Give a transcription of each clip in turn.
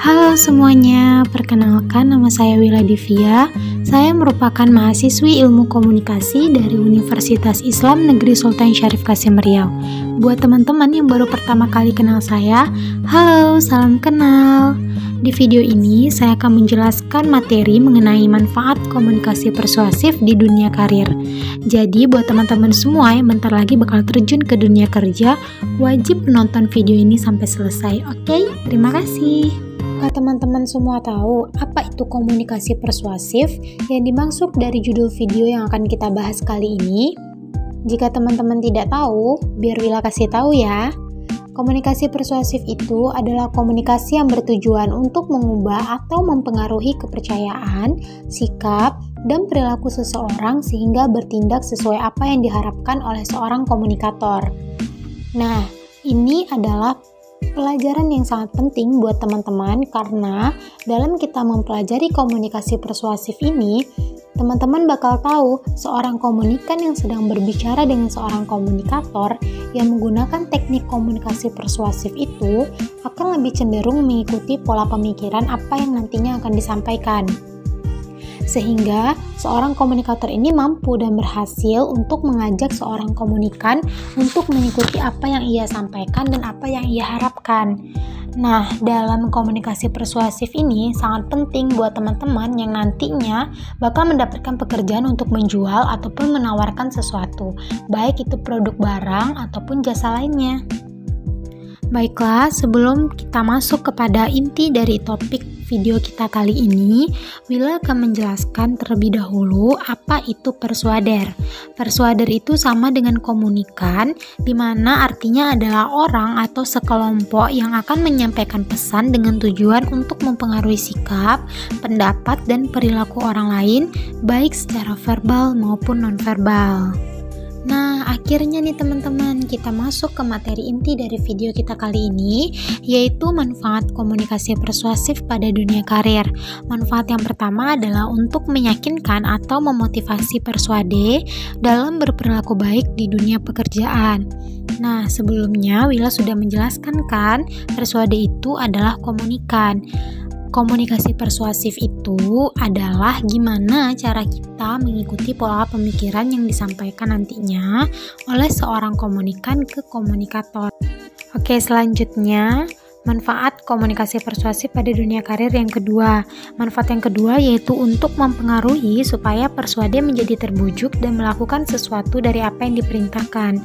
Halo semuanya, perkenalkan nama saya Wila Divia. Saya merupakan mahasiswi ilmu komunikasi dari Universitas Islam Negeri Sultan Syarif Kasim Riau. Buat teman-teman yang baru pertama kali kenal saya, halo, salam kenal. Di video ini saya akan menjelaskan materi mengenai manfaat komunikasi persuasif di dunia karir. Jadi buat teman-teman semua yang bentar lagi bakal terjun ke dunia kerja, wajib menonton video ini sampai selesai. Oke, terima kasih. Teman-teman semua tahu apa itu komunikasi persuasif yang dimaksud dari judul video yang akan kita bahas kali ini? Jika teman-teman tidak tahu, biar Wila kasih tahu ya. Komunikasi persuasif itu adalah komunikasi yang bertujuan untuk mengubah atau mempengaruhi kepercayaan, sikap, dan perilaku seseorang sehingga bertindak sesuai apa yang diharapkan oleh seorang komunikator. Nah, ini adalah pelajaran yang sangat penting buat teman-teman karena dalam kita mempelajari komunikasi persuasif ini, teman-teman bakal tahu seorang komunikan yang sedang berbicara dengan seorang komunikator yang menggunakan teknik komunikasi persuasif itu akan lebih cenderung mengikuti pola pemikiran apa yang nantinya akan disampaikan. Sehingga seorang komunikator ini mampu dan berhasil untuk mengajak seorang komunikan untuk mengikuti apa yang ia sampaikan dan apa yang ia harapkan. Nah, dalam komunikasi persuasif ini sangat penting buat teman-teman yang nantinya bakal mendapatkan pekerjaan untuk menjual ataupun menawarkan sesuatu, baik itu produk barang ataupun jasa lainnya. Baiklah, sebelum kita masuk kepada inti dari topik video kita kali ini, Wila akan menjelaskan terlebih dahulu apa itu persuader. Persuader itu sama dengan komunikan, di mana artinya adalah orang atau sekelompok yang akan menyampaikan pesan dengan tujuan untuk mempengaruhi sikap, pendapat, dan perilaku orang lain, baik secara verbal maupun nonverbal. Nah, akhirnya nih teman-teman, kita masuk ke materi inti dari video kita kali ini, yaitu manfaat komunikasi persuasif pada dunia karir. Manfaat yang pertama adalah untuk meyakinkan atau memotivasi persuade dalam berperilaku baik di dunia pekerjaan. Nah, sebelumnya Wila sudah menjelaskan kan, persuade itu adalah komunikan. Komunikasi persuasif itu adalah gimana cara kita mengikuti pola pemikiran yang disampaikan nantinya oleh seorang komunikan ke komunikator. Oke, selanjutnya manfaat komunikasi persuasif pada dunia karir yang kedua. Manfaat yang kedua yaitu untuk mempengaruhi supaya persuade menjadi terbujuk dan melakukan sesuatu dari apa yang diperintahkan.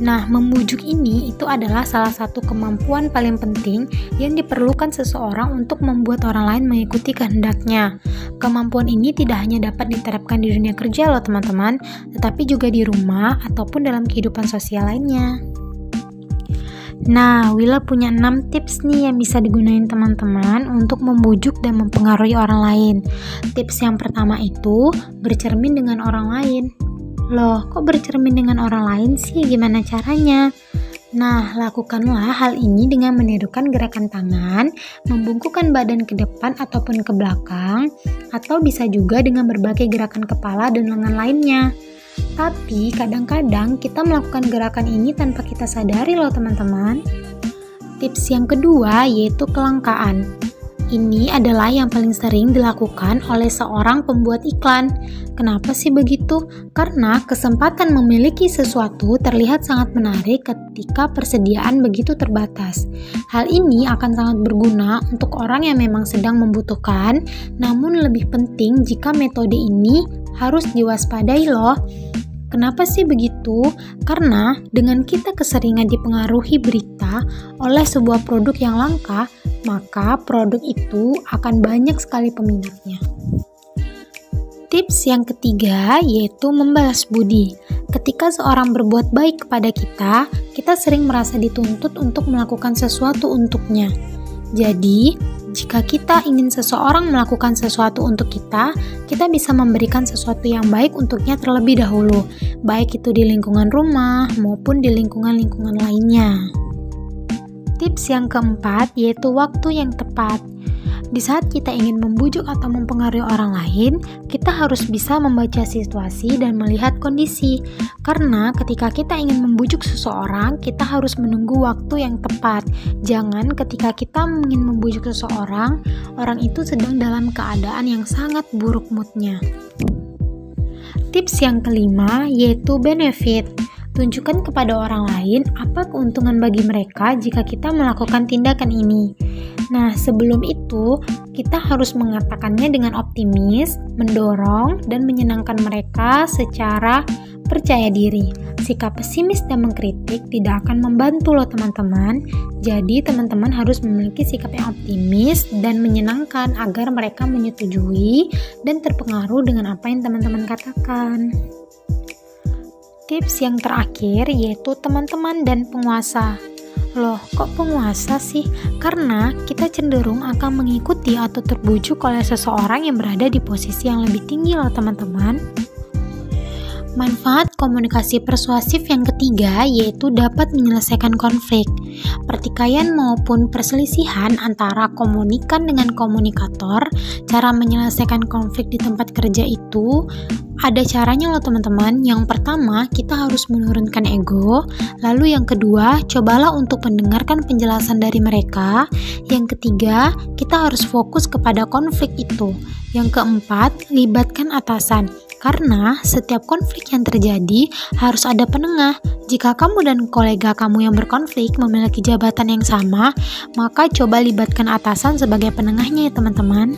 Nah, membujuk ini itu adalah salah satu kemampuan paling penting yang diperlukan seseorang untuk membuat orang lain mengikuti kehendaknya. Kemampuan ini tidak hanya dapat diterapkan di dunia kerja loh teman-teman, tetapi juga di rumah ataupun dalam kehidupan sosial lainnya. Nah, Wila punya 6 tips nih yang bisa digunain teman-teman untuk membujuk dan mempengaruhi orang lain. Tips yang pertama itu bercermin dengan orang lain. Loh, kok bercermin dengan orang lain sih? Gimana caranya? Nah, lakukanlah hal ini dengan menirukan gerakan tangan, membungkukkan badan ke depan ataupun ke belakang, atau bisa juga dengan berbagai gerakan kepala dan lengan lainnya. Tapi kadang-kadang kita melakukan gerakan ini tanpa kita sadari loh teman-teman. Tips yang kedua yaitu kelangkaan. Ini adalah yang paling sering dilakukan oleh seorang pembuat iklan. Kenapa sih begitu? Karena kesempatan memiliki sesuatu terlihat sangat menarik ketika persediaan begitu terbatas. Hal ini akan sangat berguna untuk orang yang memang sedang membutuhkan, namun lebih penting jika metode ini harus diwaspadai loh. Kenapa sih begitu? Karena dengan kita keseringan dipengaruhi berita oleh sebuah produk yang langka, maka produk itu akan banyak sekali peminatnya. Tips yang ketiga yaitu membalas budi. Ketika seorang berbuat baik kepada kita, kita sering merasa dituntut untuk melakukan sesuatu untuknya. Jadi, jika kita ingin seseorang melakukan sesuatu untuk kita, kita bisa memberikan sesuatu yang baik untuknya terlebih dahulu, baik itu di lingkungan rumah maupun di lingkungan-lingkungan lainnya. Tips yang keempat yaitu waktu yang tepat. Di saat kita ingin membujuk atau mempengaruhi orang lain, kita harus bisa membaca situasi dan melihat kondisi. Karena ketika kita ingin membujuk seseorang, kita harus menunggu waktu yang tepat. Jangan ketika kita ingin membujuk seseorang, orang itu sedang dalam keadaan yang sangat buruk moodnya. Tips yang kelima yaitu benefit. Tunjukkan kepada orang lain apa keuntungan bagi mereka jika kita melakukan tindakan ini. Nah, sebelum itu, kita harus mengatakannya dengan optimis, mendorong, dan menyenangkan mereka secara percaya diri. Sikap pesimis dan mengkritik tidak akan membantu loh teman-teman. Jadi, teman-teman harus memiliki sikap yang optimis dan menyenangkan agar mereka menyetujui dan terpengaruh dengan apa yang teman-teman katakan. Tips yang terakhir yaitu teman-teman dan penguasa. Loh, kok penguasa sih? Karena kita cenderung akan mengikuti atau terbujuk oleh seseorang yang berada di posisi yang lebih tinggi loh teman-teman. Manfaat komunikasi persuasif yang ketiga yaitu dapat menyelesaikan konflik. Pertikaian maupun perselisihan antara komunikan dengan komunikator, cara menyelesaikan konflik di tempat kerja itu ada caranya loh teman-teman. Yang pertama, kita harus menurunkan ego. Lalu yang kedua, cobalah untuk mendengarkan penjelasan dari mereka. Yang ketiga, kita harus fokus kepada konflik itu. Yang keempat, libatkan atasan. Karena setiap konflik yang terjadi harus ada penengah. Jika kamu dan kolega kamu yang berkonflik memiliki jabatan yang sama, maka coba libatkan atasan sebagai penengahnya ya teman-teman.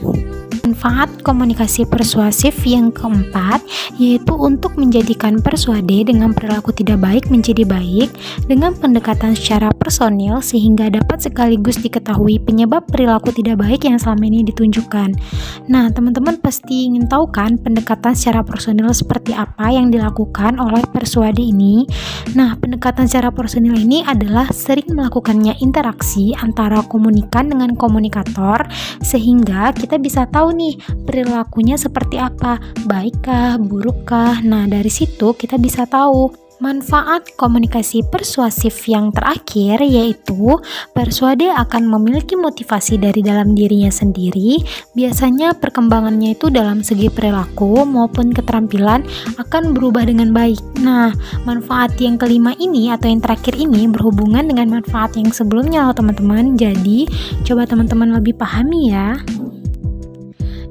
Manfaat komunikasi persuasif yang keempat yaitu untuk menjadikan persuade dengan perilaku tidak baik menjadi baik dengan pendekatan secara personil sehingga dapat sekaligus diketahui penyebab perilaku tidak baik yang selama ini ditunjukkan. Nah, teman-teman pasti ingin tahu kan pendekatan secara personil seperti apa yang dilakukan oleh persuade ini. Nah, pendekatan secara personil ini adalah sering melakukannya interaksi antara komunikan dengan komunikator sehingga kita bisa tahu nih perilakunya seperti apa, baikkah, burukkah. Nah, dari situ kita bisa tahu. Manfaat komunikasi persuasif yang terakhir yaitu persuade akan memiliki motivasi dari dalam dirinya sendiri. Biasanya perkembangannya itu dalam segi perilaku maupun keterampilan akan berubah dengan baik. Nah, manfaat yang kelima ini atau yang terakhir ini berhubungan dengan manfaat yang sebelumnya loh teman-teman. Jadi, coba teman-teman lebih pahami ya.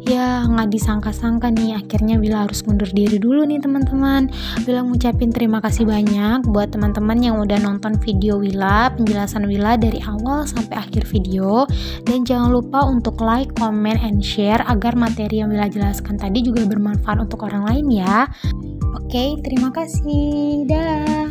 Ya, nggak disangka-sangka nih, akhirnya Wila harus mundur diri dulu nih teman-teman. Wila ngucapin terima kasih banyak buat teman-teman yang udah nonton video Wila, penjelasan Wila dari awal sampai akhir video. Dan jangan lupa untuk like, comment, and share agar materi yang Wila jelaskan tadi juga bermanfaat untuk orang lain ya. Oke, terima kasih. Dah.